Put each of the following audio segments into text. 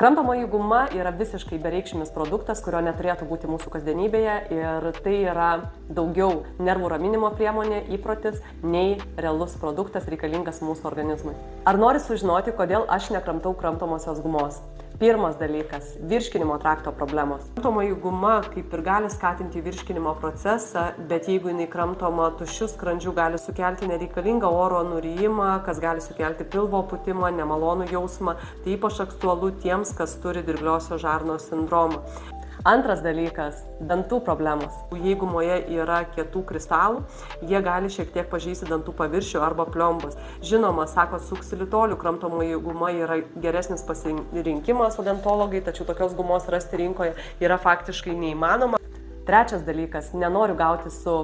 Kramtomoji guma yra visiškai bereikšmis produktas, kurio neturėtų būti mūsų kasdienybėje ir tai yra daugiau nervų raminimo priemonė, įprotis, nei realus produktas reikalingas mūsų organizmui. Ar nori sužinoti, kodėl aš nekramtau kramtomosios gumos? Pirmas dalykas – virškinimo trakto problemos. Kramtomoji guma kaip ir gali skatinti virškinimo procesą, bet jeigu jinai kramtoma tuščiu skrandžiu, gali sukelti nereikalingą oro nurijimą, kas gali sukelti pilvo pūtimą, nemalonų jausmą. Tai ypač aktualu tiems, kas turi dirgliosios žarnos sindromą. Antras dalykas – dantų problemos. Jeigu gumoje yra kietų kristalų, jie gali šiek tiek pažeisti dantų paviršių arba pliombas. Žinoma, sako, su ksilitoliu kramtomoji guma yra geresnis pasirinkimas odontologai, tačiau tokios gumos rasti rinkoje yra faktiškai neįmanoma. Trečias dalykas – nenoriu gauti su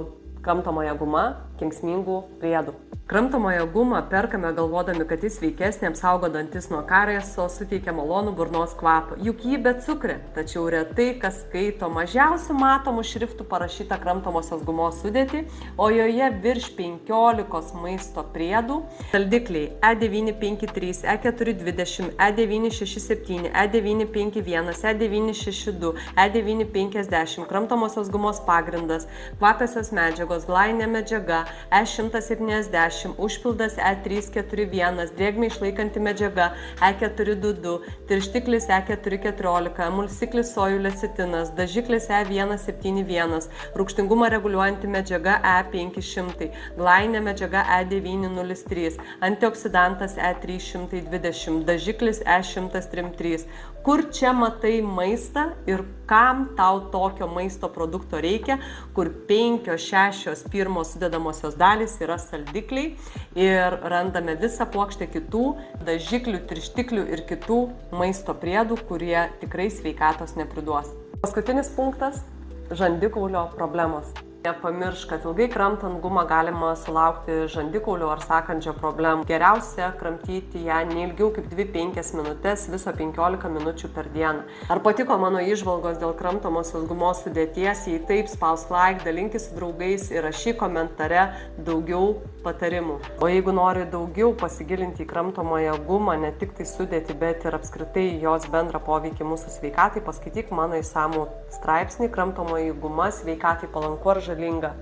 kramtomoje guma kenksmingų priedų. Kramtomąją gumą perkame galvodami, kad jis sveikesnė, apsaugo dantis nuo karieso, suteikia malonų burnos kvapą. Juk jį be cukrė, tačiau retai kas skaito mažiausių matomų šriftų parašytą kramtomosios gumos sudėtį, o joje virš 15 maisto priedų. Saldikliai E953, E420, E967, E951, E962, E950, kramtomosios gumos pagrindas, kvapiosios medžiagos, glaivinė medžiaga, E170, užpildas E341, drėgmę išlaikanti medžiaga E422, tirštiklis E414, emulsiklis sojų lecitinas, dažiklis E171, rūgštingumą reguliuojanti medžiaga E500, glaivinė medžiaga E903, antioksidantas E320, dažiklis E133. Kur čia matai maistą ir kam tau tokio maisto produkto reikia, kur 5-6 pirmos sudedamosios dalys yra saldikliai ir randame visą puokštę kitų dažiklių, tirštiklių ir kitų maisto priedų, kurie tikrai sveikatos nepriduos. Paskutinis punktas – žandikaulio problemos. Nepamiršk, kad ilgai kramtant gumą galima sulaukti žandikaulio ar sąkandžio problemų. Geriausia kramtyti ją neilgiau kaip 2-5 minutės, viso 15 minučių per dieną. Ar patiko mano įžvalgos dėl kramtomosios gumos sudėties? Jei taip, spausk like, dalinkis su draugais ir rašyk komentare daugiau patarimų. O jeigu nori daugiau pasigilinti į kramtomąją gumą, ne tik tai sudėtį, bet ir apskritai jos bendrą poveikį mūsų sveikatai, paskaityk mano išsamų straipsnį Kramtomoji guma sveikatai palanku ar žalinga.